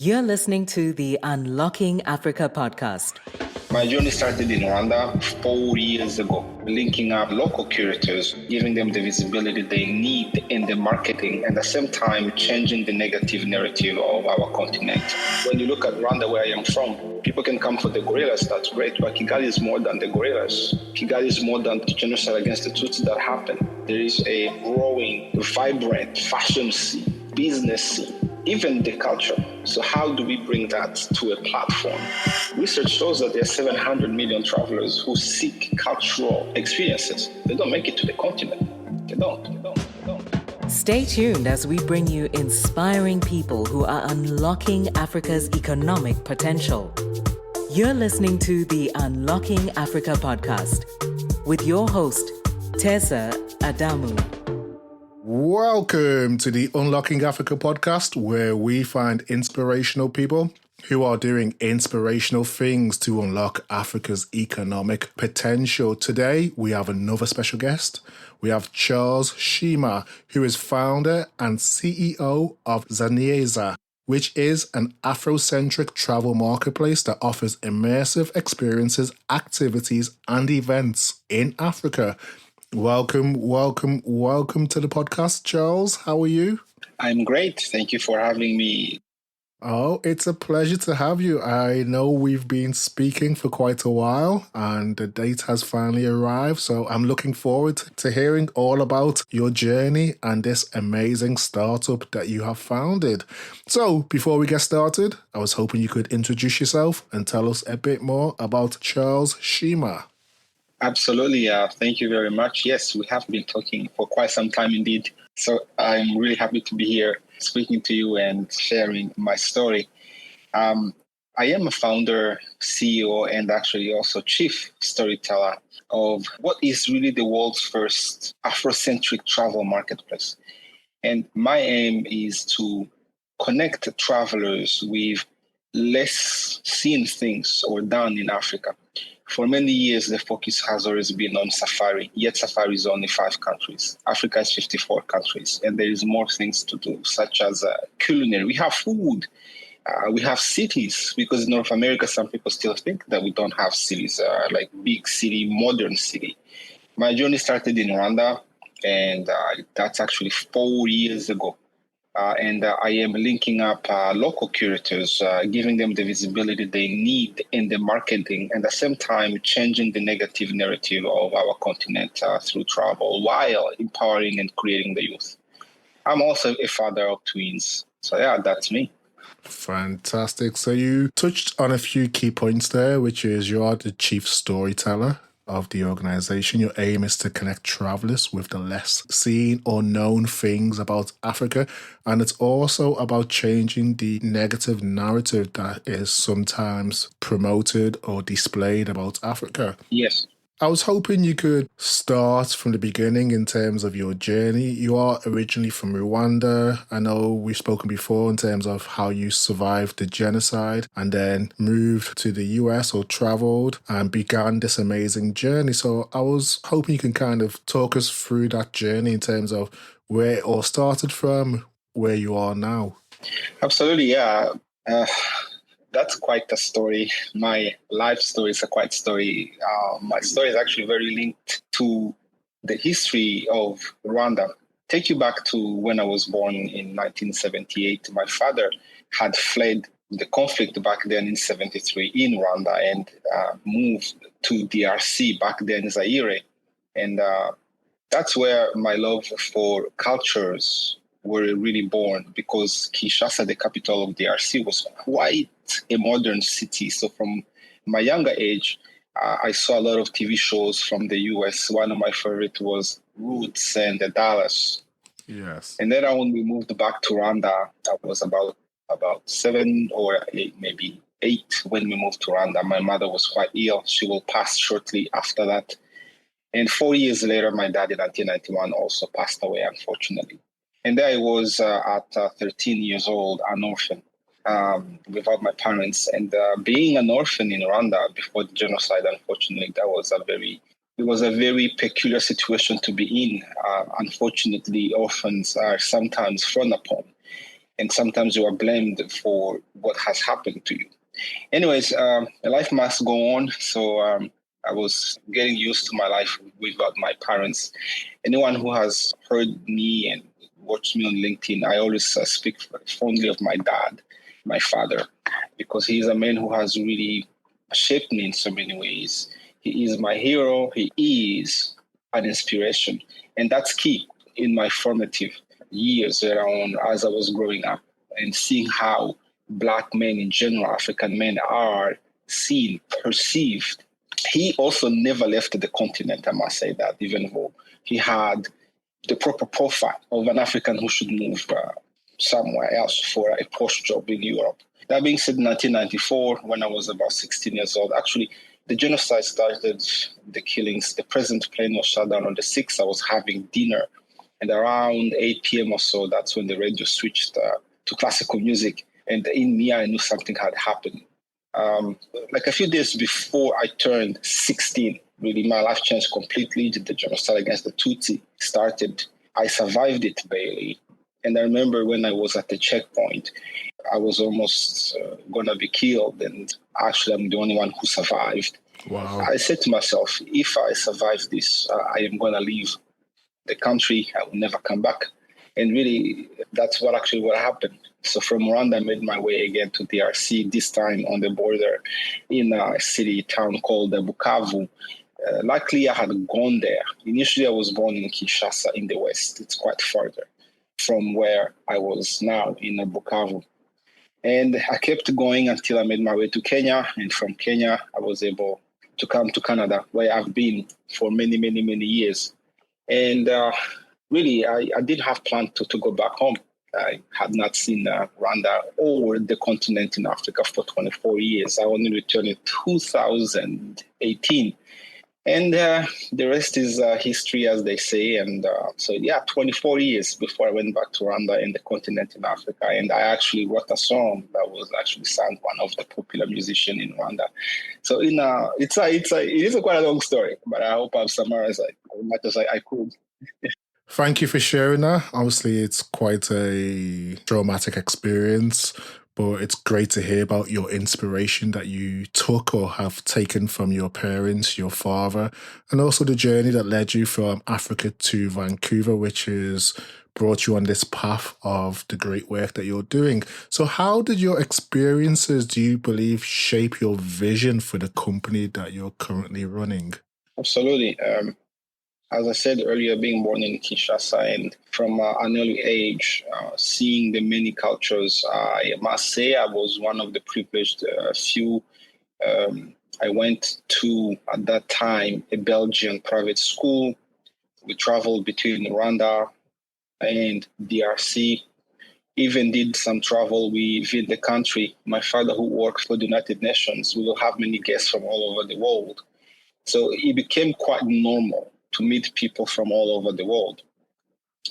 You're listening to the Unlocking Africa podcast. My journey started in Rwanda 4 years ago, linking up local curators, giving them the visibility they need in the marketing, and at the same time changing the negative narrative of our continent. When you look at Rwanda, where I am from, people can come for the gorillas, that's great, but Kigali is more than the gorillas. Kigali is more than the genocide against the Tutsis that happened. There is a growing, vibrant fashion scene, business scene, even the culture. So how do we bring that to a platform? Research shows that there are 700 million travelers who seek cultural experiences. They don't make it to the continent. They don't. Stay tuned as we bring you inspiring people who are unlocking Africa's economic potential. You're listening to the Unlocking Africa podcast with your host, Tessa Adamu. Welcome to the Unlocking Africa podcast, where we find inspirational people who are doing inspirational things to unlock Africa's economic potential. Today, we have another special guest. We have Charles Shima, who is founder and CEO of ZaNiheza, which is an afrocentric travel marketplace that offers immersive experiences, activities, and events in Africa. Welcome to the podcast, Charles. How are you? I'm great. Thank you for having me. Oh, it's a pleasure to have you. I know we've been speaking for quite a while and the date has finally arrived. So I'm looking forward to hearing all about your journey and this amazing startup that you have founded. So before we get started, I was hoping you could introduce yourself and tell us a bit more about Charles Shima. Absolutely. Thank you very much. Yes, we have been talking for quite some time indeed. So I'm really happy to be here speaking to you and sharing my story. I am a founder, CEO, and actually also chief storyteller of what is really the world's first afrocentric travel marketplace. And my aim is to connect travelers with less seen things or done in Africa. For many years, the focus has always been on safari, yet safari is only 5 countries. Africa is 54 countries, and there is more things to do, such as culinary. We have food, we have cities, because in North America, some people still think that we don't have cities, like big city, modern city. My journey started in Rwanda, and that's actually 4 years ago. And I am linking up local curators, giving them the visibility they need in the marketing, and at the same time changing the negative narrative of our continent through travel while empowering and creating the youth. I'm also a father of twins. So yeah, that's me. Fantastic. So you touched on a few key points there, which is you are the chief storyteller of the organization. Your aim is to connect travelers with the less seen or known things about Africa. And it's also about changing the negative narrative that is sometimes promoted or displayed about Africa. Yes. I was hoping you could start from the beginning in terms of your journey. You are originally from Rwanda. I know we've spoken before in terms of how you survived the genocide and then moved to the US or traveled and began this amazing journey. So I was hoping you can kind of talk us through that journey in terms of where it all started from, where you are now. Absolutely, yeah. That's quite a story. My life story is a quite story. My story is actually very linked to the history of Rwanda. Take you back to when I was born in 1978. My father had fled the conflict back then in 73 in Rwanda and moved to DRC, back then Zaire. And that's where my love for cultures were really born, because Kinshasa, the capital of DRC, was quite a modern city. So from my younger age, I saw a lot of TV shows from the US. One of my favorite was Roots and Dallas. Yes. And then when we moved back to Rwanda, I was about 7 or 8, maybe 8 when we moved to Rwanda. My mother was quite ill. She will pass shortly after that. And 4 years later, my dad in 1991 also passed away, unfortunately. And there I was at 13 years old, an orphan, without my parents. And being an orphan in Rwanda before the genocide, unfortunately, it was a very peculiar situation to be in. Unfortunately, orphans are sometimes frowned upon. and sometimes you are blamed for what has happened to you. Anyways, life must go on. So I was getting used to my life without my parents. Anyone who has heard me and watched me on LinkedIn, I always speak fondly of my dad, my father, because he is a man who has really shaped me in so many ways. He is my hero. He is an inspiration. And that's key in my formative years around as I was growing up and seeing how Black men in general, African men are seen, perceived. He also never left the continent, I must say that, even though he had the proper profile of an African who should move somewhere else for a post job in Europe. That being said, in 1994, when I was about 16 years old, actually, the genocide started, the killings. The president plane was shut down on the 6th. I was having dinner. And around 8 p.m. or so, that's when the radio switched to classical music. And in me, I knew something had happened. Like a few days before I turned 16, really, my life changed completely. The genocide against the Tutsi started. I survived it barely. And I remember when I was at the checkpoint, I was almost going to be killed. And actually, I'm the only one who survived. Wow. I said to myself, if I survive this, I am going to leave the country. I will never come back. And really, that's what happened. So from Rwanda, I made my way again to DRC, this time on the border in a town called Bukavu. Luckily, I had gone there. Initially, I was born in Kinshasa in the west. It's quite farther from where I was now in Bukavu. And I kept going until I made my way to Kenya. And from Kenya, I was able to come to Canada, where I've been for many, many, many years. And really, I didn't have plans to go back home. I had not seen Rwanda or the continent in Africa for 24 years. I only returned in 2018. And the rest is history, as they say. And 24 years before I went back to Rwanda and the continent in Africa. And I actually wrote a song that was actually sung one of the popular musicians in Rwanda. So it is quite a long story, but I hope I've summarized it as much as I could. Thank you for sharing that. Obviously, it's quite a traumatic experience, but it's great to hear about your inspiration that you took or have taken from your parents, your father, and also the journey that led you from Africa to Vancouver, which has brought you on this path of the great work that you're doing. So how did your experiences, do you believe, shape your vision for the company that you're currently running? Absolutely. As I said earlier, being born in Kinshasa and from an early age, seeing the many cultures, I must say I was one of the privileged few. I went to, at that time, a Belgian private school. We traveled between Rwanda and DRC, even did some travel within the country. My father, who works for the United Nations, we will have many guests from all over the world. So it became quite normal to meet people from all over the world.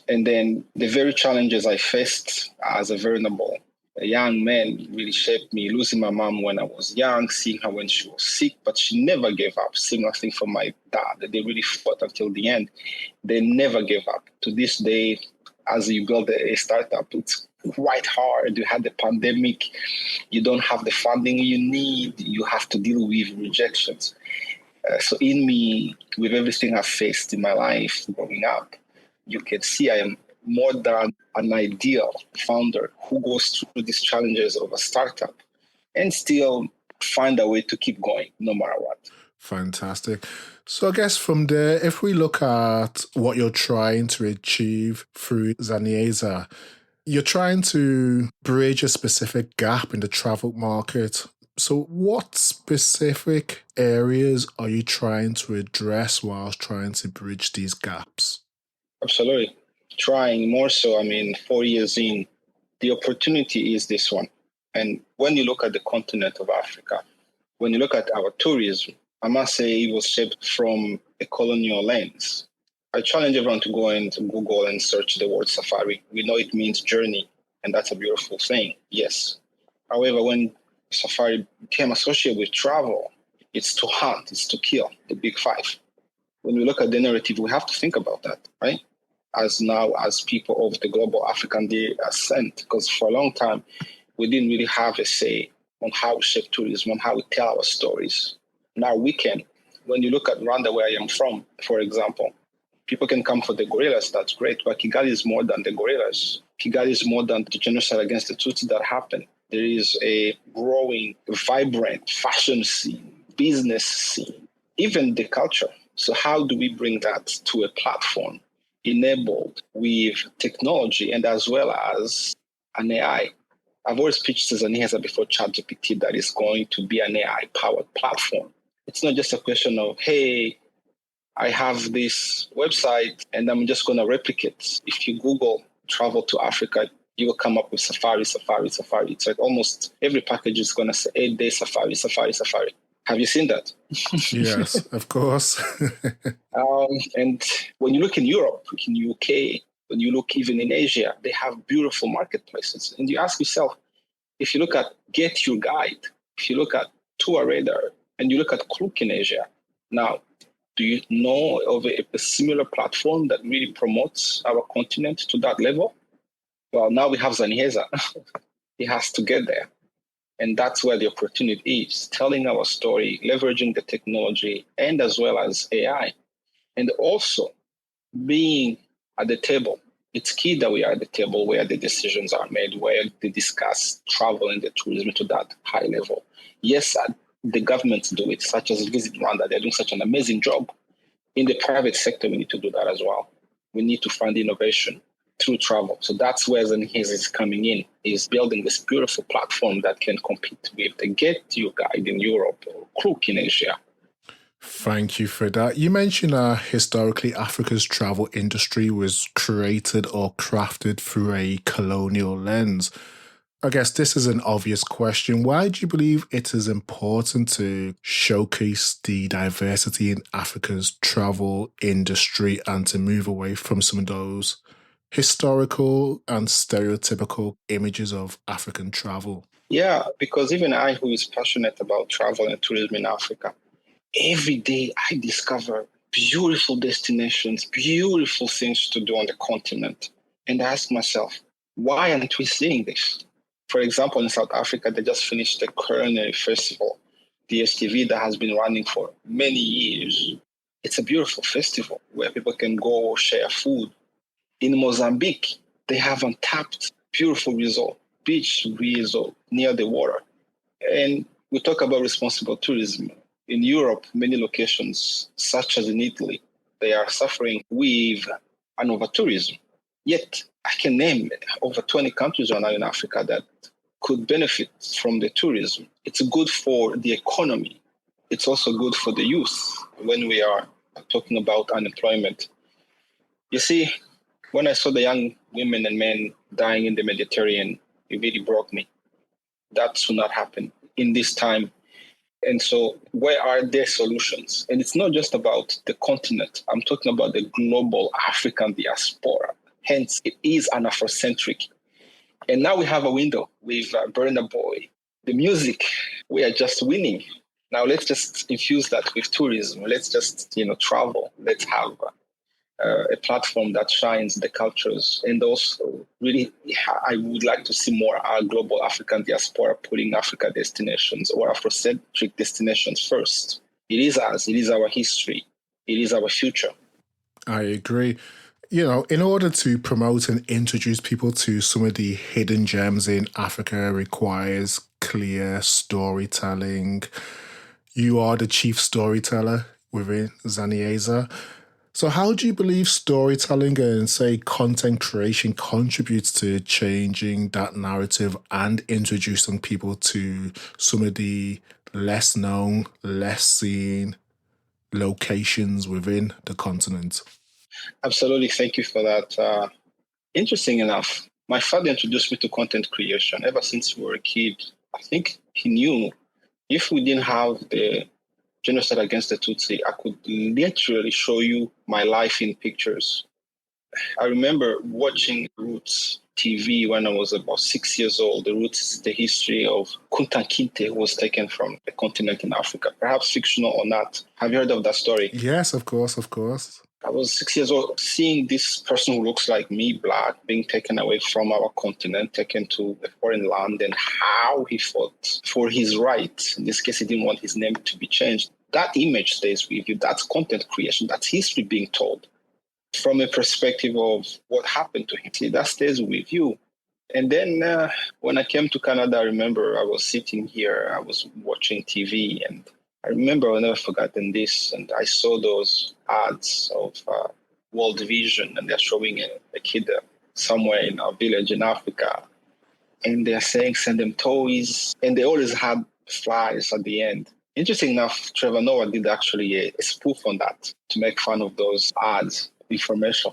And then the very challenges I faced as a vulnerable young man really shaped me. Losing my mom when I was young, seeing her when she was sick, but she never gave up. Similar thing for my dad. They really fought until the end. They never gave up. To this day, as you build a startup, it's quite hard. You had the pandemic. You don't have the funding you need. You have to deal with rejections. So in me, with everything I've faced in my life growing up, you can see I am more than an ideal founder who goes through these challenges of a startup and still find a way to keep going no matter what. Fantastic. So I guess from there, if we look at what you're trying to achieve through ZaNiheza, you're trying to bridge a specific gap in the travel market. So what specific areas are you trying to address whilst trying to bridge these gaps? Absolutely. Trying more so. 4 years in, the opportunity is this one. And when you look at the continent of Africa, when you look at our tourism, I must say it was shaped from a colonial lens. I challenge everyone to go into Google and search the word safari. We know it means journey, and that's a beautiful thing, yes. However, when safari became associated with travel, it's to hunt, it's to kill, the big five. When we look at the narrative, we have to think about that, right? as people of the global African descent, because for a long time, we didn't really have a say on how we shape tourism, on how we tell our stories. Now we can. When you look at Rwanda, where I am from, for example, people can come for the gorillas, that's great, but Kigali is more than the gorillas. Kigali is more than the genocide against the Tutsi that happened. There is a growing, vibrant fashion scene, business scene, even the culture. So how do we bring that to a platform enabled with technology and as well as an AI? I've always pitched ZaNiheza before ChatGPT that is going to be an AI-powered platform. It's not just a question of, hey, I have this website and I'm just going to replicate. If you Google travel to Africa, you will come up with safari. It's like almost every package is going to say 8-day safari. Have you seen that? Yes, of course. And when you look in Europe, in UK, when you look even in Asia, they have beautiful marketplaces. And you ask yourself, if you look at Get Your Guide, if you look at Tour Radar, and you look at Klook in Asia, now, do you know of a similar platform that really promotes our continent to that level? Well, now we have ZaNiheza. It has to get there. And that's where the opportunity is, telling our story, leveraging the technology, and as well as AI. And also being at the table. It's key that we are at the table where the decisions are made, where they discuss travel and the tourism to that high level. Yes, the governments do it, such as Visit Rwanda. They're doing such an amazing job. In the private sector, we need to do that as well. We need to find innovation through travel. So that's where ZaNiheza is coming in, is building this beautiful platform that can compete with the Get Your Guide in Europe or Klook in Asia. Thank you for that. You mentioned historically Africa's travel industry was created or crafted through a colonial lens. I guess this is an obvious question. Why do you believe it is important to showcase the diversity in Africa's travel industry and to move away from some of those historical and stereotypical images of African travel? Yeah, because even I, who is passionate about travel and tourism in Africa, every day I discover beautiful destinations, beautiful things to do on the continent. And I ask myself, why aren't we seeing this? For example, in South Africa, they just finished the Culinary Festival, the STV that has been running for many years. It's a beautiful festival where people can go share food. In Mozambique, they have untapped, beautiful resort, beach resort near the water. And we talk about responsible tourism. In Europe, many locations, such as in Italy, they are suffering with an over-tourism. Yet, I can name over 20 countries right now in Africa that could benefit from the tourism. It's good for the economy. It's also good for the youth when we are talking about unemployment. You see, when I saw the young women and men dying in the Mediterranean, it really broke me. That should not happen in this time. And so where are their solutions? And it's not just about the continent. I'm talking about the global African diaspora. Hence, it is an afrocentric. And now we have a window with Burna Boy. The music, we are just winning. Now let's just infuse that with tourism. Let's just, travel. Let's have a platform that shines the cultures. And also, really, I would like to see more global African diaspora putting Africa destinations or Afrocentric destinations first. It is us. It is our history. It is our future. I agree. In order to promote and introduce people to some of the hidden gems in Africa requires clear storytelling. You are the chief storyteller within ZaNiheza. So how do you believe storytelling and, say, content creation contributes to changing that narrative and introducing people to some of the less known, less seen locations within the continent? Absolutely. Thank you for that. Interesting enough, my father introduced me to content creation ever since we were a kid. I think he knew if we didn't have the genocide against the Tutsi, I could literally show you my life in pictures. I remember watching Roots TV when I was about 6 years old. The Roots is the history of Kunta Kinte, who was taken from a continent in Africa, perhaps fictional or not. Have you heard of that story? Yes, of course. I was 6 years old, seeing this person who looks like me, black, being taken away from our continent, taken to a foreign land, and how he fought for his rights. In this case, he didn't want his name to be changed. That image stays with you. That's content creation. That's history being told from a perspective of what happened to him. See, that stays with you. And then when I came to Canada, I remember I was sitting here, I was watching TV, and I remember I'll never forgotten this, and I saw those ads of World Vision, and they're showing a kid somewhere in a village in Africa, and they're saying, send them toys, and they always had flies at the end. Interesting enough, Trevor Noah did actually a spoof on that to make fun of those ads, information.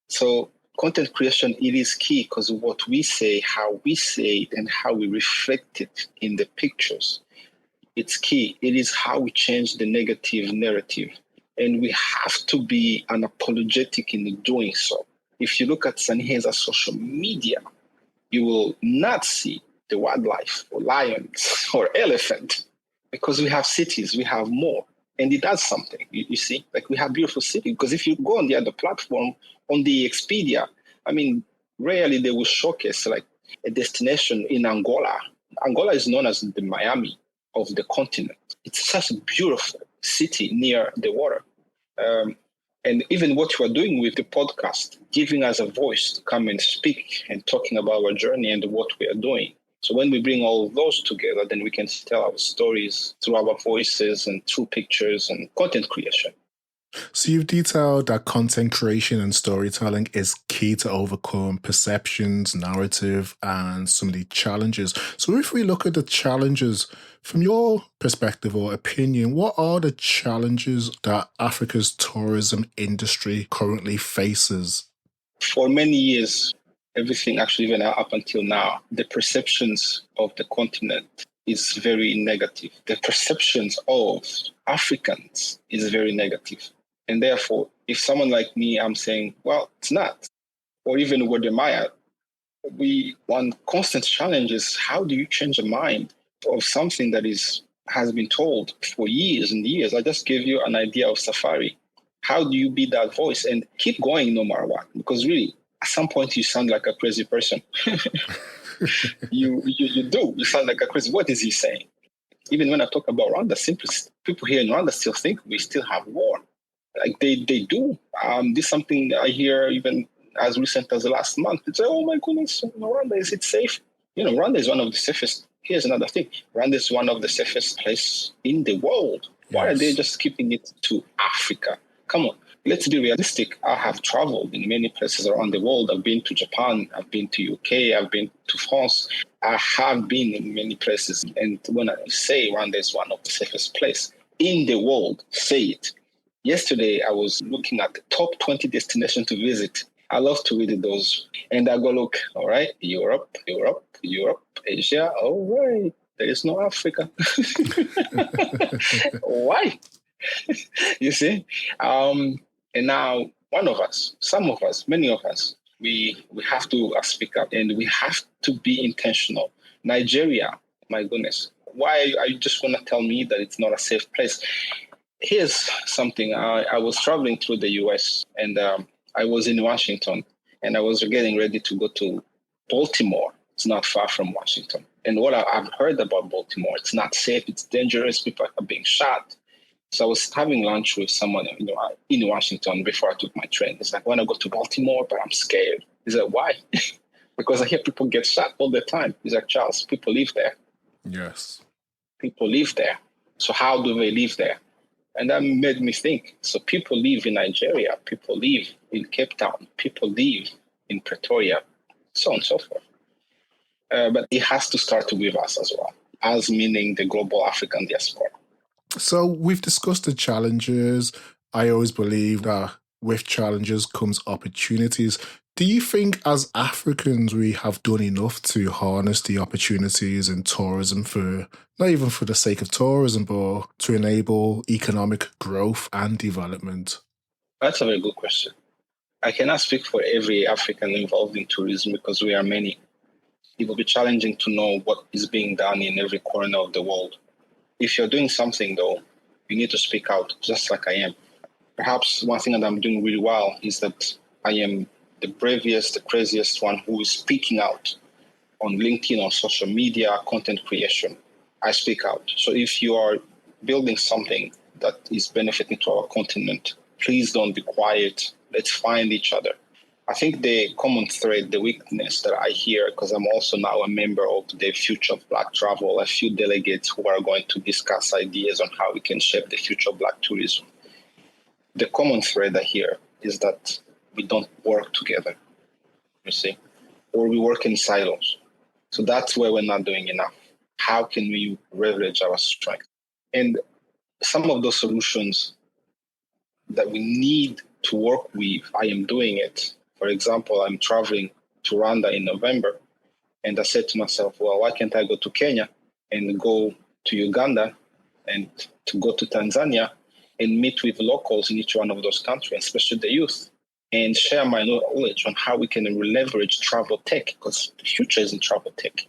So content creation, it is key because what we say, how we say it, and how we reflect it in the pictures, it's key. It is how we change the negative narrative. And we have to be unapologetic in doing so. If you look at ZaNiheza social media, you will not see the wildlife or lions or elephant because we have cities, we have more. And it does something, you see? Like we have beautiful cities. Because if you go on the other platform, on the Expedia, I mean, rarely they will showcase like a destination in Angola. Angola is known as the Miami of the continent. It's such a beautiful city near the water. And even what you are doing with the podcast, giving us a voice to come and speak and talking about our journey and what we are doing. So when we bring all of those together, then we can tell our stories through our voices and through pictures and content creation. So you've detailed that content creation and storytelling is key to overcome perceptions, narrative, and some of the challenges. So if we look at the challenges, from your perspective or opinion, what are the challenges that Africa's tourism industry currently faces? For many years, everything actually even up until now, the perceptions of the continent is very negative. The perceptions of Africans is very negative. And therefore, if someone like me, I'm saying, well, it's not. Or even Wodemaya, one constant challenge is how do you change the mind of something that has been told for years and years? I just gave you an idea of safari. How do you be that voice and keep going no matter what? Because really, at some point, you sound like a crazy person. You do. You sound like a crazy. What is he saying? Even when I talk about Rwanda, people here in Rwanda still think we still have war. Like they do. This is something I hear even as recent as the last month. It's like, oh my goodness, Rwanda, is it safe? Rwanda is one of the safest. Here's another thing. Rwanda is one of the safest places in the world. Yes. Why are they just keeping it to Africa? Come on, let's be realistic. I have traveled in many places around the world. I've been to Japan. I've been to UK. I've been to France. I have been in many places. And when I say Rwanda is one of the safest places in the world, say it. Yesterday, I was looking at the top 20 destinations to visit. I love to read those. And I go, look, all right, Europe, Asia. Oh, right, there is no Africa. Why? You see? And now one of us, some of us, many of us, we have to speak up and we have to be intentional. Nigeria, my goodness. Why are you just going to tell me that it's not a safe place? Here's something. I was traveling through the US and I was in Washington and I was getting ready to go to Baltimore. It's not far from Washington. And what I've heard about Baltimore, it's not safe, it's dangerous, people are being shot. So I was having lunch with someone in Washington before I took my train. It's like, I want to go to Baltimore, but I'm scared. He's like, why? Because I hear people get shot all the time. He's like, Charles, people live there. Yes. People live there. So how do they live there? And that made me think. So people live in Nigeria, people live in Cape Town, people live in Pretoria, so on and so forth. But it has to start with us as well, as meaning the global African diaspora. So we've discussed the challenges. I always believe that with challenges comes opportunities. Do you think as Africans we have done enough to harness the opportunities in tourism for, not even for the sake of tourism, but to enable economic growth and development? That's a very good question. I cannot speak for every African involved in tourism because we are many. It will be challenging to know what is being done in every corner of the world. If you're doing something, though, you need to speak out, just like I am. Perhaps one thing that I'm doing really well is that I am the bravest, the craziest one who is speaking out on LinkedIn, on social media, content creation. I speak out. So if you are building something that is benefiting to our continent, please don't be quiet. Let's find each other. I think the common thread, the weakness that I hear, because I'm also now a member of the Future of Black Travel, a few delegates who are going to discuss ideas on how we can shape the future of Black tourism. The common thread I hear is that we don't work together, you see, or we work in silos. So that's where we're not doing enough. How can we leverage our strength? And some of those solutions that we need to work with, I am doing it. For example, I'm traveling to Rwanda in November, and I said to myself, well, why can't I go to Kenya and go to Uganda and to go to Tanzania and meet with locals in each one of those countries, especially the youth, and share my knowledge on how we can leverage travel tech, because the future is in travel tech.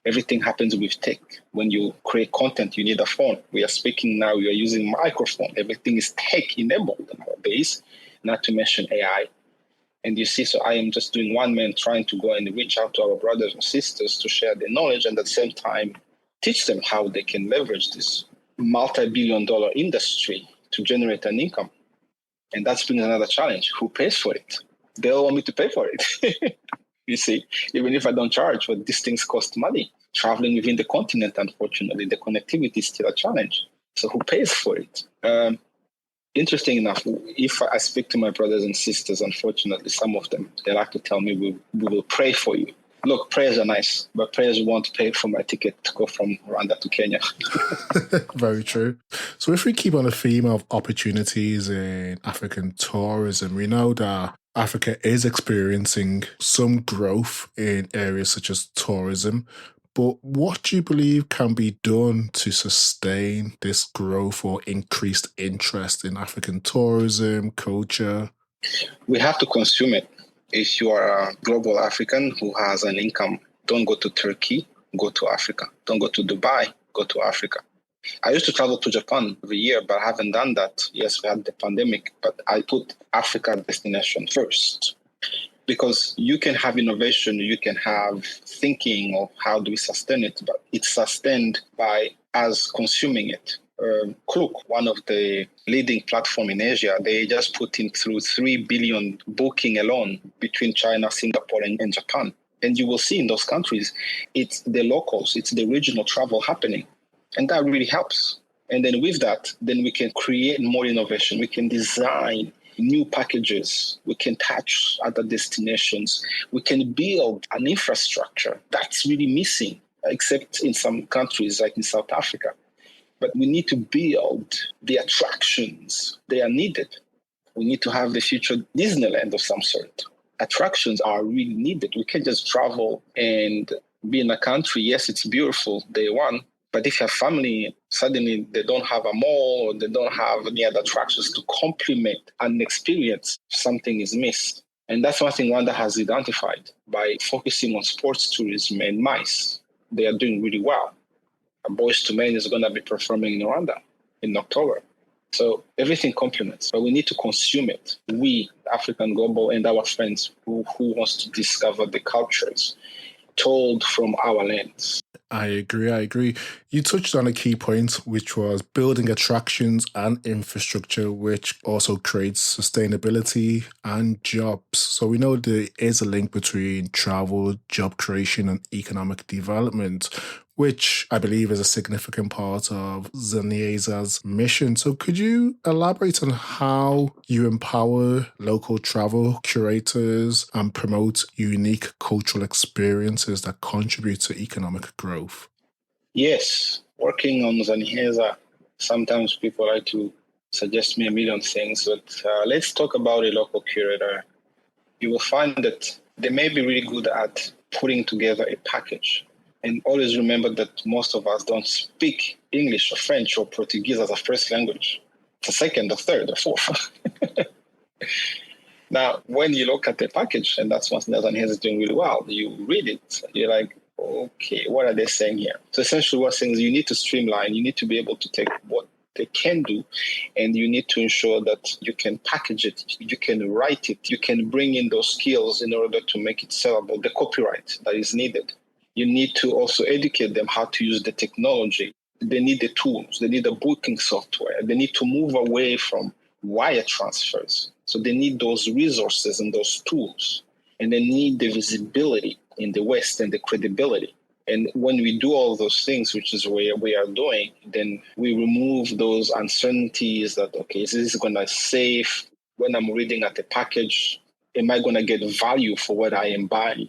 Everything happens with tech. When you create content, you need a phone. We are speaking now, we are using microphone. Everything is tech-enabled nowadays, not to mention AI. And you see, so I am just doing one man trying to go and reach out to our brothers and sisters to share their knowledge and at the same time teach them how they can leverage this multi-billion-dollar industry to generate an income. And that's been another challenge. Who pays for it? They don't want me to pay for it. You see, even if I don't charge, but these things cost money. Traveling within the continent, unfortunately, the connectivity is still a challenge. So who pays for it? Interesting enough, if I speak to my brothers and sisters, unfortunately, some of them, they like to tell me, we will pray for you. Look, prayers are nice, but prayers won't pay for my ticket to go from Rwanda to Kenya. Very true. So if we keep on the theme of opportunities in African tourism, we know that Africa is experiencing some growth in areas such as tourism. But what do you believe can be done to sustain this growth or increased interest in African tourism, culture? We have to consume it. If you are a global African who has an income, don't go to Turkey, go to Africa. Don't go to Dubai, go to Africa. I used to travel to Japan every year, but I haven't done that. Yes, we had the pandemic, but I put Africa destination first. Because you can have innovation, you can have thinking of how do we sustain it, but it's sustained by us consuming it. Klook, one of the leading platform in Asia, they just put in through 3 billion booking alone between China, Singapore, and Japan. And you will see in those countries, it's the locals, it's the regional travel happening. And that really helps. And then with that, then we can create more innovation. We can design new packages. We can touch other destinations. We can build an infrastructure that's really missing, except in some countries like in South Africa. But we need to build the attractions. They are needed. We need to have the future Disneyland of some sort. Attractions are really needed. We can't just travel and be in a country. Yes, it's beautiful, day one. But if you have family, suddenly they don't have a mall or they don't have any other attractions to complement an experience, something is missed. And that's one thing Rwanda has identified by focusing on sports tourism and MICE. They are doing really well. Boys to Men is going to be performing in Rwanda in October. So everything complements, but we need to consume it. We, African Global, and our friends who wants to discover the cultures told from our lens. I agree. You touched on a key point, which was building attractions and infrastructure, which also creates sustainability and jobs. So we know there is a link between travel, job creation, and economic development, which I believe is a significant part of ZaNiheza's mission. So could you elaborate on how you empower local travel curators and promote unique cultural experiences that contribute to economic growth? Yes, working on ZaNiheza, sometimes people like to suggest me a million things, but let's talk about a local curator. You will find that they may be really good at putting together a package. And always remember that most of us don't speak English or French or Portuguese as a first language. It's a second, a third, a fourth. Now, when you look at the package, and that's what ZaNiheza is doing really well, you read it, you're like, okay, what are they saying here? So essentially what saying is you need to streamline, you need to be able to take what they can do. And you need to ensure that you can package it, you can write it, you can bring in those skills in order to make it sellable, the copyright that is needed. You need to also educate them how to use the technology. They need the tools, they need the booking software, they need to move away from wire transfers. So they need those resources and those tools, and they need the visibility in the West and the credibility. And when we do all those things, which is what we are doing, then we remove those uncertainties that, okay, is this going to save? When I'm reading at the package, am I going to get value for what I am buying?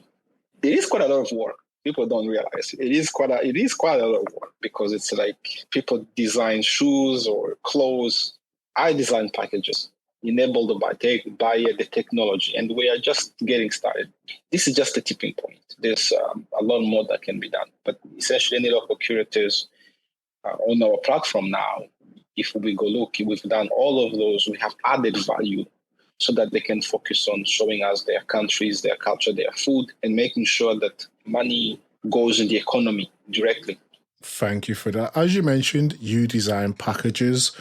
It is quite a lot of work. People don't realize it is quite a lot of work, because it's like people design shoes or clothes. I design packages enabled by the technology, and we are just getting started. This is just a tipping point. There's a lot more that can be done, but essentially any local curators on our platform now, if we go look, we've done all of those. We have added value so that they can focus on showing us their countries, their culture, their food, and making sure that money goes in the economy directly. Thank you for that. As you mentioned, you design packages.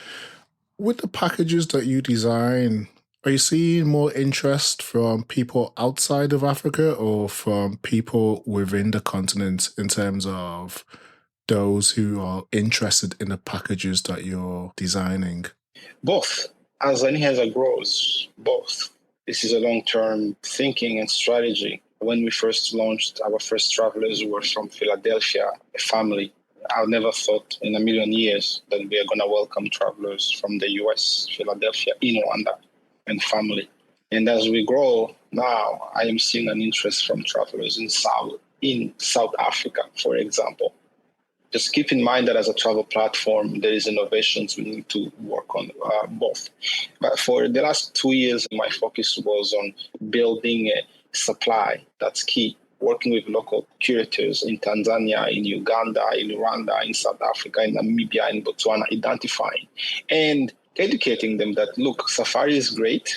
With the packages that you design, are you seeing more interest from people outside of Africa or from people within the continent in terms of those who are interested in the packages that you're designing? Both. As ZaNiheza grows, both. This is a long-term thinking and strategy. When we first launched, our first travelers were from Philadelphia, a family. I never thought in a million years that we are going to welcome travelers from the US, Philadelphia, in Rwanda, and family. And as we grow now, I am seeing an interest from travelers in South Africa, for example. Just keep in mind that as a travel platform, there is innovations we need to work on both. But for the last 2 years, my focus was on building a supply. That's key. Working with local curators in Tanzania, in Uganda, in Rwanda, in South Africa, in Namibia, in Botswana, identifying and educating them that, look, safari is great.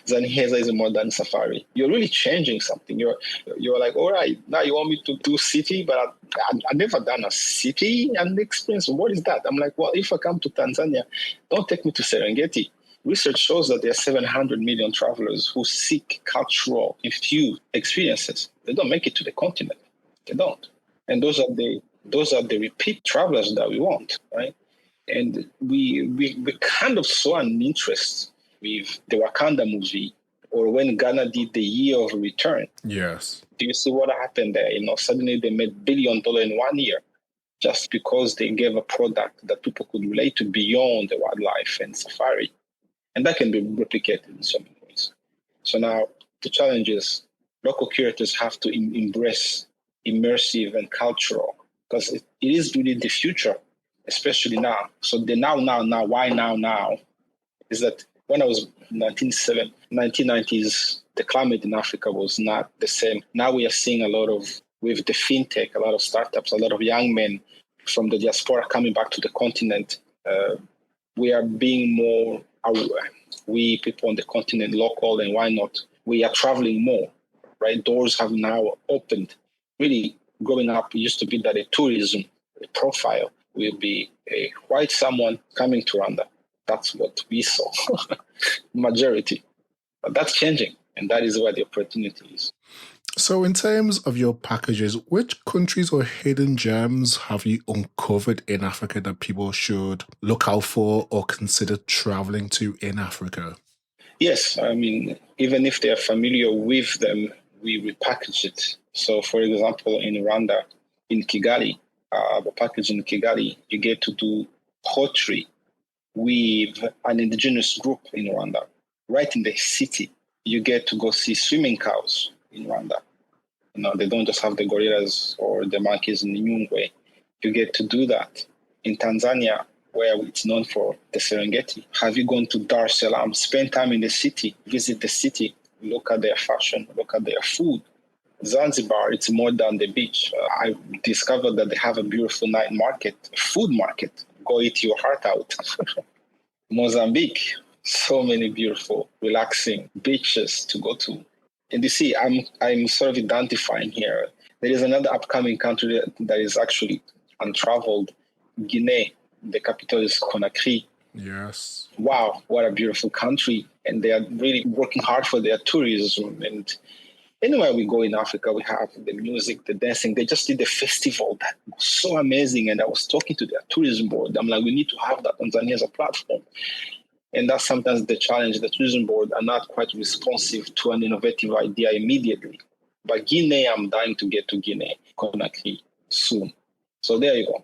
ZaNiheza is a modern safari. You're really changing something. You're like, all right, now you want me to do city, but I've never done a city and experience. What is that? I'm like, well, if I come to Tanzania, don't take me to Serengeti. Research shows that there are 700 million travelers who seek cultural infused experiences. They don't make it to the continent. They don't. And those are the repeat travelers that we want, right? And we kind of saw an interest with the Wakanda movie, or when Ghana did the Year of Return. Yes. Do you see what happened there? Suddenly they made $1 billion in 1 year just because they gave a product that people could relate to beyond the wildlife and safari. And that can be replicated in so many ways. So now the challenge is local curators have to embrace immersive and cultural, because it is really the future, especially now. So the why now, is that when I was 1990s, the climate in Africa was not the same. Now we are seeing with the fintech, a lot of startups, a lot of young men from the diaspora coming back to the continent. We are being more aware. We people on the continent, local, and why not? We are traveling more, right? Doors have now opened. Really, growing up, it used to be that a tourism profile will be a white someone coming to Rwanda. That's what we saw, majority. But that's changing, and that is where the opportunity is. So in terms of your packages, which countries or hidden gems have you uncovered in Africa that people should look out for or consider traveling to in Africa? Yes, I mean, even if they're familiar with them, we repackage it. So for example, in Rwanda, in Kigali, the package in Kigali, you get to do pottery with an indigenous group in Rwanda. Right in the city, you get to go see swimming cows in Rwanda. They don't just have the gorillas or the monkeys in the Nyungwe. You get to do that. In Tanzania, where it's known for the Serengeti, have you gone to Dar es Salaam, spend time in the city, visit the city, look at their fashion, look at their food. Zanzibar, it's more than the beach. I discovered that they have a beautiful night market, a food market. Go eat your heart out. Mozambique, so many beautiful, relaxing beaches to go to. And you see, I'm sort of identifying here. There is another upcoming country that is actually untraveled, Guinea. The capital is Conakry. Yes. Wow, what a beautiful country. And they are really working hard for their tourism. And anywhere we go in Africa, we have the music, the dancing. They just did a festival that was so amazing. And I was talking to their tourism board. I'm like, we need to have that on ZaNiheza platform. And that's sometimes the challenge. The tourism board are not quite responsive to an innovative idea immediately. But Guinea, I'm dying to get to Guinea, Conakry, soon. So there you go.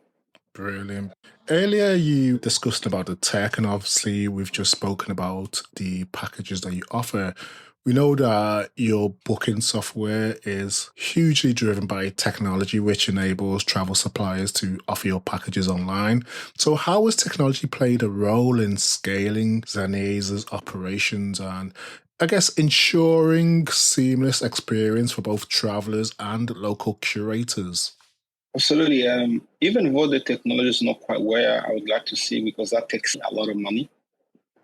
Brilliant. Earlier, you discussed about the tech, and obviously, we've just spoken about the packages that you offer. We know that your booking software is hugely driven by technology, which enables travel suppliers to offer your packages online. So, how has technology played a role in scaling ZaNiheza's operations and, I guess, ensuring seamless experience for both travelers and local curators? Absolutely. Even though the technology is not quite where I would like to see, because that takes a lot of money.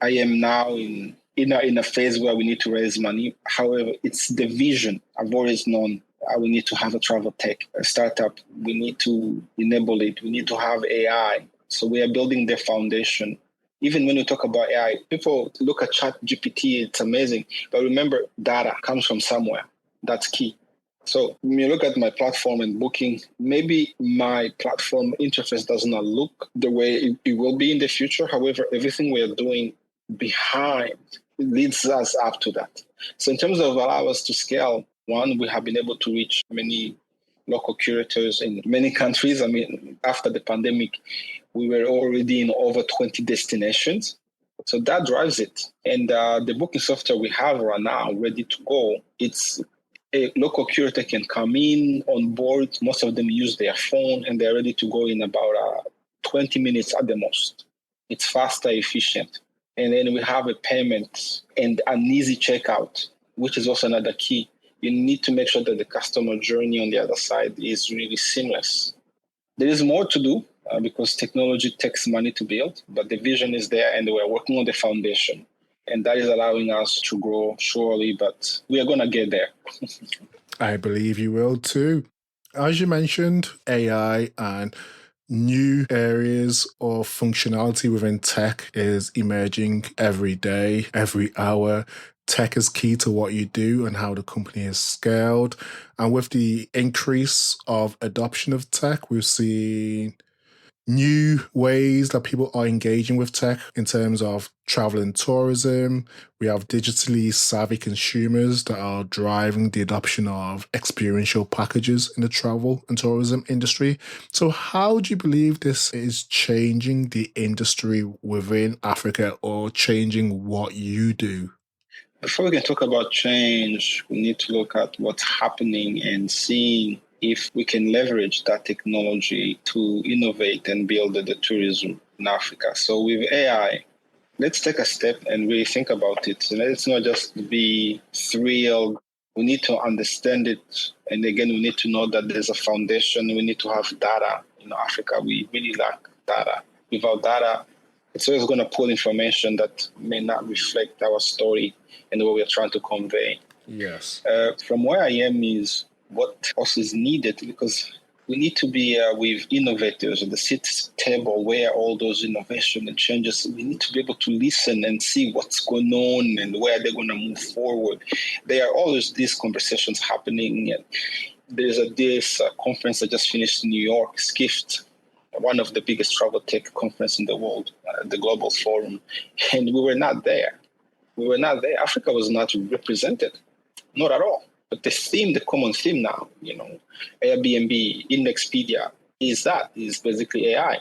I am now in a phase where we need to raise money. However, it's the vision. I've always known we need to have a travel tech, a startup. We need to enable it. We need to have AI. So we are building the foundation. Even when you talk about AI, people look at ChatGPT, it's amazing. But remember, data comes from somewhere. That's key. So when you look at my platform and booking, maybe my platform interface does not look the way it will be in the future. However, everything we are doing behind leads us up to that. So in terms of allow us to scale, one, we have been able to reach many local curators in many countries. I mean, after the pandemic, we were already in over 20 destinations. So that drives it. And the booking software we have right now ready to go, it's a local curator can come in on board. Most of them use their phone and they're ready to go in about 20 minutes at the most. It's faster, efficient. And then we have a payment and an easy checkout, which is also another key. You need to make sure that the customer journey on the other side is really seamless. There is more to do because technology takes money to build, but the vision is there and we're working on the foundation. And that is allowing us to grow surely, but we are going to get there. I believe you will too. As you mentioned, AI and new areas of functionality within tech is emerging every day, every hour. Tech is key to what you do and how the company is scaled. And with the increase of adoption of tech, we've seen new ways that people are engaging with tech in terms of travel and tourism. We have digitally savvy consumers that are driving the adoption of experiential packages in the travel and tourism industry. So how do you believe this is changing the industry within Africa or changing what you do? Before we can talk about change, we need to look at what's happening and seeing if we can leverage that technology to innovate and build the tourism in Africa. So with AI, let's take a step and really think about it. And let's not just be thrilled. We need to understand it. And again, we need to know that there's a foundation. We need to have data. In Africa, we really lack data. Without data, it's always going to pull information that may not reflect our story and what we're trying to convey. Yes. From where I am is what else is needed, because we need to be with innovators at the seat table where all those innovation and changes, we need to be able to listen and see what's going on and where they're going to move forward. There are always these conversations happening. And there's this conference that just finished in New York, Skift, one of the biggest travel tech conference in the world, the Global Forum. And we were not there. We were not there. Africa was not represented, not at all. But the common theme now, Airbnb, in Expedia, is basically AI.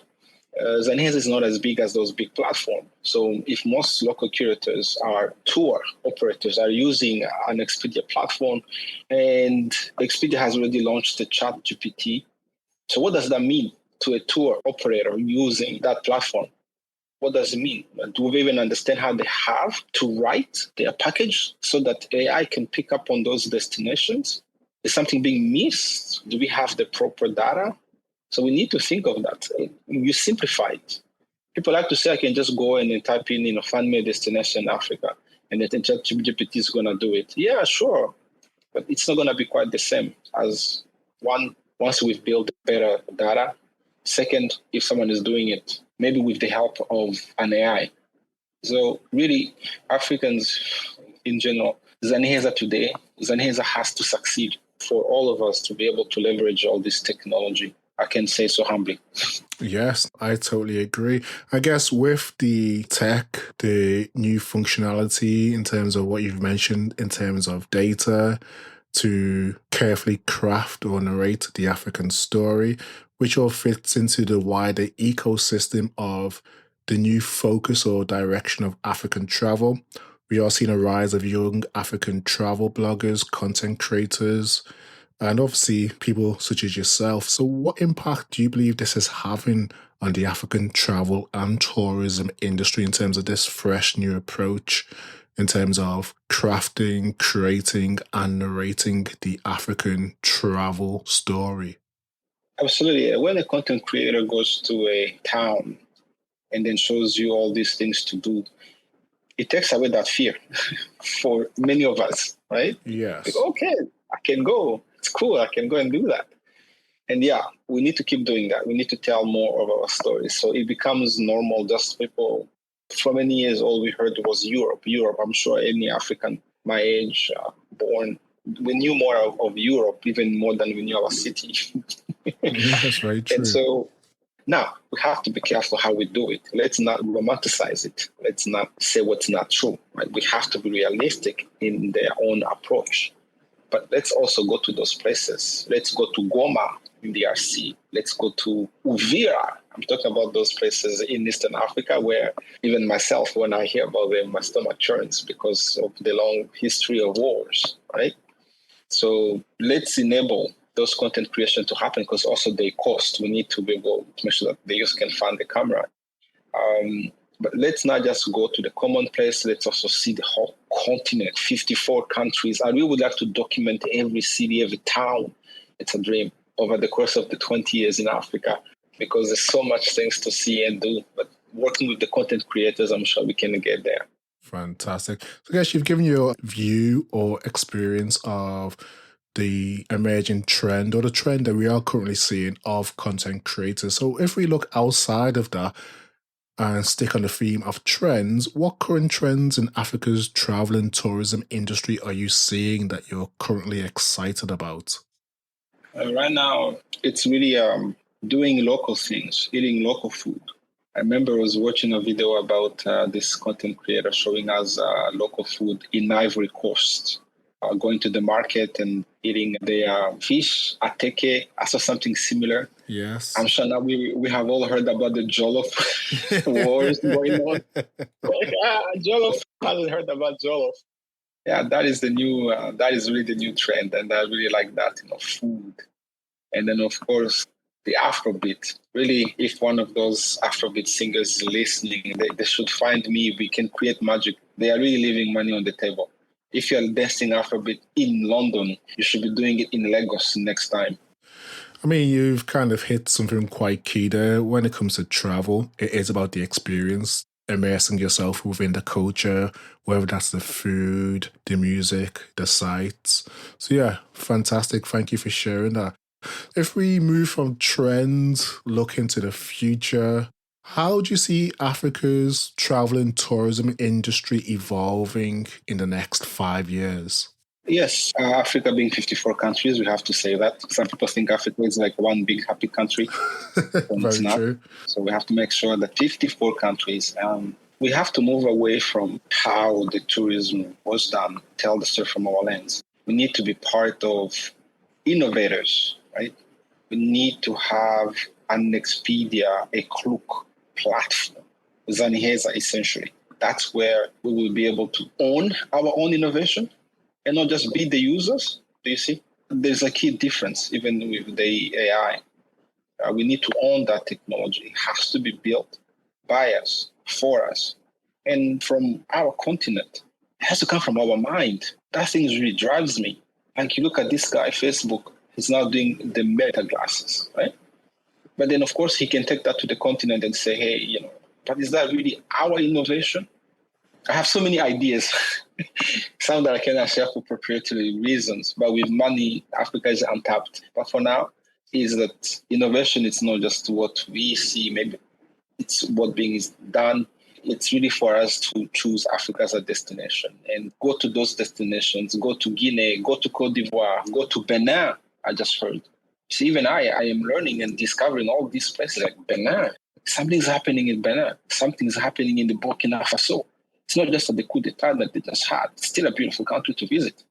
ZaNiheza is not as big as those big platforms. So if most local curators are tour operators are using an Expedia platform, and Expedia has already launched the ChatGPT. So what does that mean to a tour operator using that platform? What does it mean? Do we even understand how they have to write their package so that AI can pick up on those destinations? Is something being missed? Do we have the proper data? So we need to think of that. You simplify it. People like to say, I can just go and type in, find me a destination in Africa, and then ChatGPT is going to do it. Yeah, sure. But it's not going to be quite the same as once we've built better data. Second, if someone is doing it maybe with the help of an AI. So really, Africans in general, ZaNiheza has to succeed for all of us to be able to leverage all this technology. I can say so humbly. Yes, I totally agree. I guess with the tech, the new functionality in terms of what you've mentioned, in terms of data, to carefully craft or narrate the African story, which all fits into the wider ecosystem of the new focus or direction of African travel. We are seeing a rise of young African travel bloggers, content creators, and obviously people such as yourself. So what impact do you believe this is having on the African travel and tourism industry in terms of this fresh new approach, in terms of crafting, creating, and narrating the African travel story? Absolutely. When a content creator goes to a town and then shows you all these things to do, it takes away that fear for many of us, right? Yes. Like, okay, I can go. It's cool. I can go and do that. And yeah, we need to keep doing that. We need to tell more of our stories. So it becomes normal. Just people, for many years, all we heard was Europe. I'm sure any African my age, born, we knew more of Europe, even more than we knew our city. That's very true. And so now we have to be careful how we do it. Let's not romanticize it. Let's not say what's not true. Right? We have to be realistic in their own approach. But let's also go to those places. Let's go to Goma in the RC. Let's go to Uvira. I'm talking about those places in Eastern Africa where even myself, when I hear about them, my stomach churns because of the long history of wars, right? So let's enable those content creation to happen because also they cost. We need to be able to make sure that the youth can fund the camera. But let's not just go to the common place. Let's also see the whole continent, 54 countries. I really would like to document every city, every town. It's a dream over the course of the 20 years in Africa because there's so much things to see and do. But working with the content creators, I'm sure we can get there. Fantastic. So, guys, you've given your view or experience of the emerging trend or the trend that we are currently seeing of content creators. So, if we look outside of that, and stick on the theme of trends, what current trends in Africa's travel and tourism industry are you seeing that you're currently excited about? Right now, it's really doing local things, eating local food. I remember I was watching a video about this content creator showing us local food in Ivory Coast, going to the market and eating their fish, ateke. I saw something similar. Yes. I'm sure now we have all heard about the jollof wars going on. Jollof, hasn't heard about jollof. Yeah, that is the new, that is really the new trend. And I really like that, food. And then, of course, the Afrobeat. Really, if one of those Afrobeat singers is listening, they should find me. We can create magic. They are really leaving money on the table. If you're dancing Afrobeat in London, you should be doing it in Lagos next time. I mean, you've kind of hit something quite key there. When it comes to travel, it is about the experience, immersing yourself within the culture, whether that's the food, the music, the sights. So yeah, fantastic. Thank you for sharing that. If we move from trends, look into the future, how do you see Africa's travel and tourism industry evolving in the next 5 years? Yes, Africa being 54 countries, we have to say that. Some people think Africa is like one big happy country. Very true. So we have to make sure that 54 countries, we have to move away from how the tourism was done, tell the story from our lens. We need to be part of innovators, right? We need to have an Expedia, a Klook platform, ZaNiheza essentially. That's where we will be able to own our own innovation and not just be the users. Do you see? There's a key difference even with the AI. We need to own that technology. It has to be built by us, for us, and from our continent. It has to come from our mind. That thing really drives me. Like you look at this guy, Facebook, he's now doing the meta glasses, right? But then, of course, he can take that to the continent and say, hey, but is that really our innovation? I have so many ideas, some that I cannot share for proprietary reasons, but with money, Africa is untapped. But for now, is that innovation is not just what we see maybe It's what being is done. It's really for us to choose Africa as a destination and go to those destinations, go to Guinea, go to Cote d'Ivoire, go to Benin, I just heard. So even I am learning and discovering all these places like Benin. Something's happening in Benin. Something's happening in the Burkina Faso. It's not just the coup d'etat that they just had. It's still a beautiful country to visit.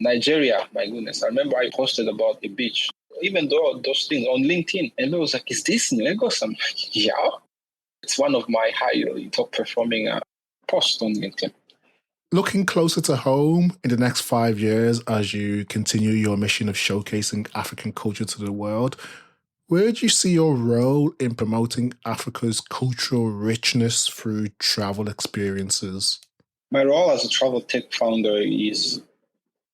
Nigeria, my goodness. I remember I posted about a beach, even though those things on LinkedIn. And I was like, is this in Lagos? I'm like, yeah. It's one of my highly top performing posts on LinkedIn. Looking closer to home in the next 5 years as you continue your mission of showcasing African culture to the world, where do you see your role in promoting Africa's cultural richness through travel experiences? My role as a travel tech founder is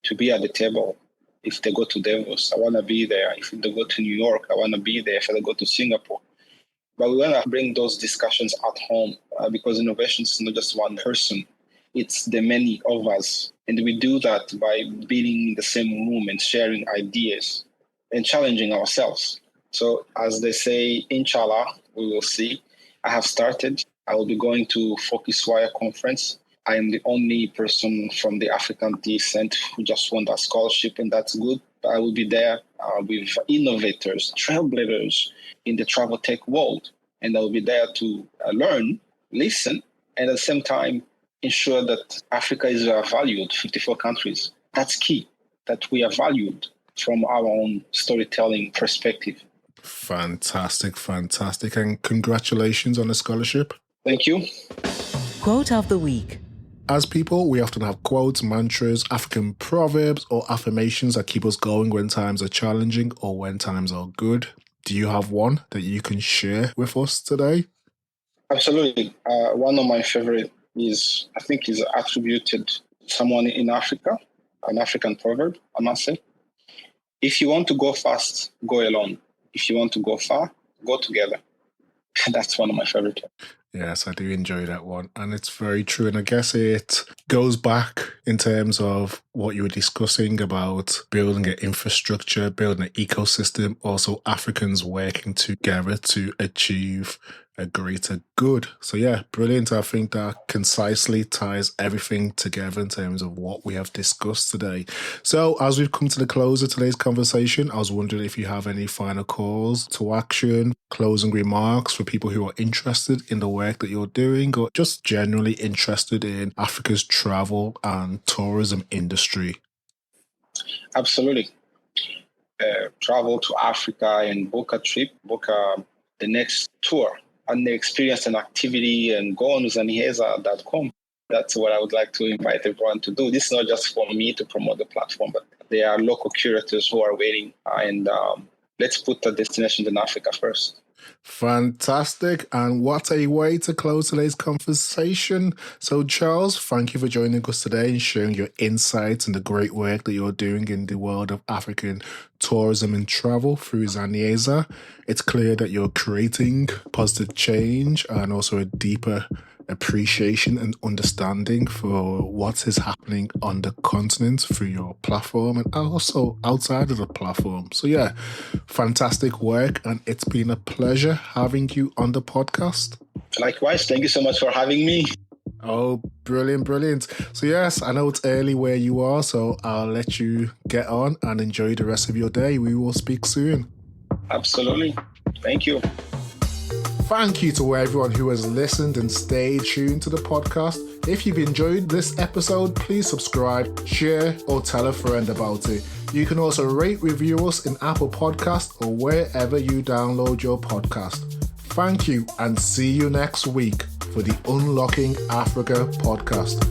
to be at the table. If they go to Davos, I want to be there. If they go to New York, I want to be there. If they go to Singapore. But we want to bring those discussions at home because innovation is not just one person. It's the many of us. And we do that by being in the same room and sharing ideas and challenging ourselves. So as they say, inshallah, we will see. I have started. I will be going to Focus Wire conference. I am the only person from the African descent who just won that scholarship, and that's good. I will be there with innovators, trailblazers in the travel tech world. And I will be there to learn, listen, and at the same time, ensure that Africa is valued, 54 countries. That's key, that we are valued from our own storytelling perspective. Fantastic, fantastic. And congratulations on the scholarship. Thank you. Quote of the week. As people, we often have quotes, mantras, African proverbs, or affirmations that keep us going when times are challenging or when times are good. Do you have one that you can share with us today? Absolutely. One of my favorite is attributed to someone in Africa, an African proverb, I must say. If you want to go fast, go alone. If you want to go far, go together. That's one of my favorite. Yes, I do enjoy that one. And it's very true. And I guess it goes back in terms of what you were discussing about building an infrastructure, building an ecosystem, also Africans working together to achieve a greater good. So yeah, brilliant. I think that concisely ties everything together in terms of what we have discussed today. So as we've come to the close of today's conversation, I was wondering if you have any final calls to action, closing remarks for people who are interested in the work that you're doing or just generally interested in Africa's travel and tourism industry. Absolutely. Travel to Africa and book a trip, the next tour, and experience an activity and go on ZaNiheza.com. That's what I would like to invite everyone to do. This is not just for me to promote the platform, but there are local curators who are waiting. And let's put the destinations in Africa first. Fantastic. And what a way to close today's conversation. So, Charles, thank you for joining us today and sharing your insights and the great work that you're doing in the world of African tourism and travel through ZaNiheza. It's clear that you're creating positive change and also a deeper appreciation and understanding for what is happening on the continent through your platform and also outside of the platform. So yeah, fantastic work, and it's been a pleasure having you on the podcast. Likewise, thank you so much for having me. Oh, brilliant. So yes, I know it's early where you are, so I'll let you get on and enjoy the rest of your day. We will speak soon. Absolutely. Thank you. Thank you to everyone who has listened and stayed tuned to the podcast. If you've enjoyed this episode, please subscribe, share, or tell a friend about it. You can also rate, review us in Apple Podcasts or wherever you download your podcast. Thank you, and see you next week for the Unlocking Africa podcast.